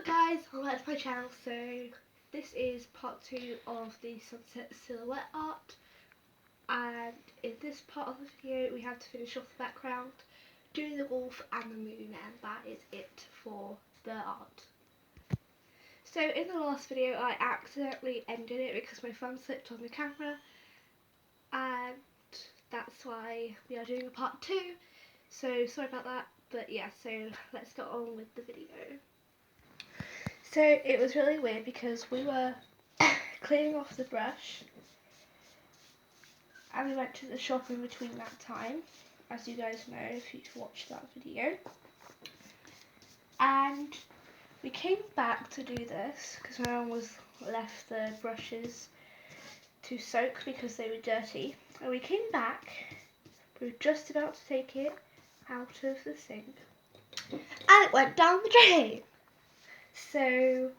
guys, welcome back to my channel. So this is part 2 of the sunset silhouette art, and in this part of the video we have to finish off the background, do the wolf and the moon, and that is it for the art. So in the last video I accidentally ended it because my phone slipped on the camera, and that's why we are doing a part 2, so sorry about that. But yeah, so let's get on with the video. So it was really weird because we were cleaning off the brush and we went to the shop in between that time, as you guys know if you've watched that video, and we came back to do this because my mum was left the brushes to soak because they were dirty, and we came back, we were just about to take it out of the sink and it went down the drain. So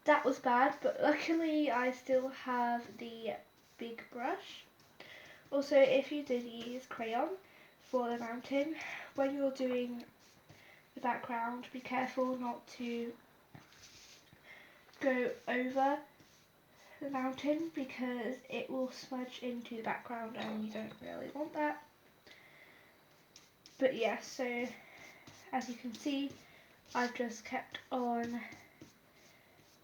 that was bad, but luckily I still have the big brush. Also, if you did use crayon for the mountain, when you're doing the background, be careful not to go over the mountain because it will smudge into the background and you don't really want that. But yeah, so as you can see, I've just kept on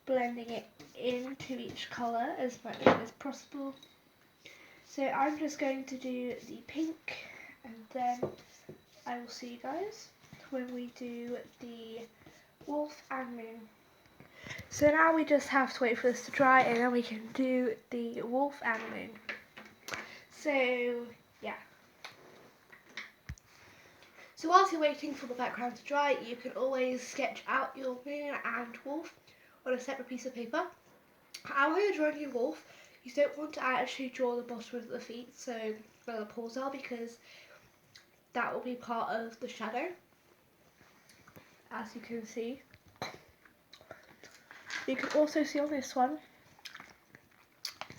blending it into each colour as much as possible. So I'm just going to do the pink, and then I will see you guys when we do the wolf and moon. So now we just have to wait for this to dry and then we can do the wolf and moon. So yeah. So whilst you're waiting for the background to dry, you can always sketch out your moon and wolf on a separate piece of paper. And when you're drawing your wolf, you don't want to actually draw the bottom of the feet, so where the paws are, because that will be part of the shadow, as you can see. You can also see on this one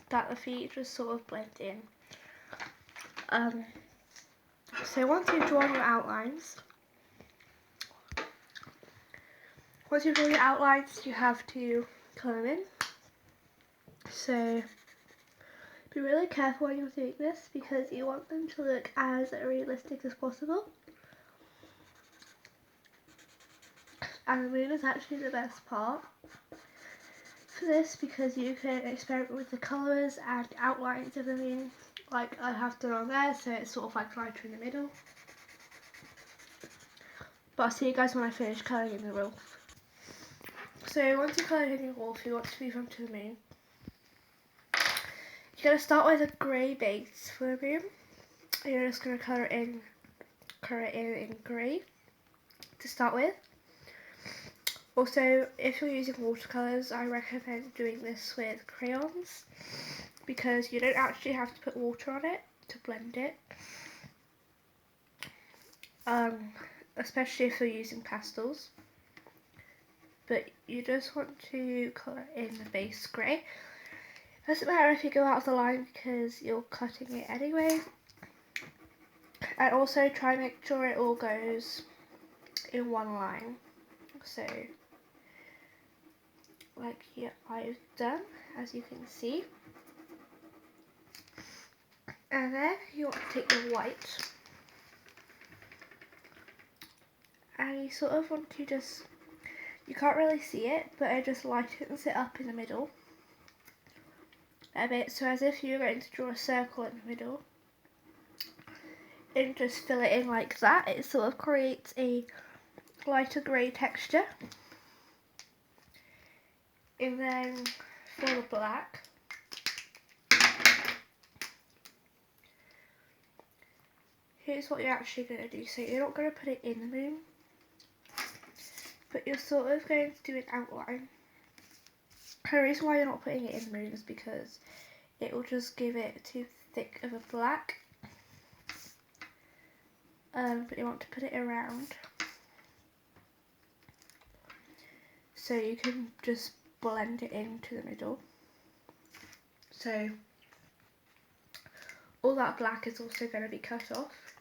that the feet just sort of blend in. So once you've drawn your outlines, you have to colour in. So be really careful when you're doing this because you want them to look as realistic as possible. And the moon is actually the best part for this because you can experiment with the colours and outlines of the moon, like I have done on there, so it's sort of like lighter in the middle. But I'll see you guys when I finish colouring in the wolf. So once you colour in your wolf, you want to move on to the moon. You're going to start with a grey base for the moon. You're just going to colour it in grey to start with. Also, if you're using watercolours, I recommend doing this with crayons because you don't actually have to put water on it to blend it. Especially if you're using pastels. But you just want to colour in the base grey. Doesn't matter if you go out of the line because you're cutting it anyway. And also try and make sure it all goes in one line. So, like here I've done, as you can see. And then you want to take the white. And you sort of want to just, you can't really see it, but it just lightens it up in the middle a bit, so as if you're going to draw a circle in the middle and just fill it in like that. It sort of creates a lighter grey texture. And then for the black, here's what you're actually going to do. So you're not going to put it in the moon, but you're sort of going to do an outline. The reason why you're not putting it in the moon is because it will just give it too thick of a black. But you want to put it around so you can just blend it into the middle. So all that black is also going to be cut off.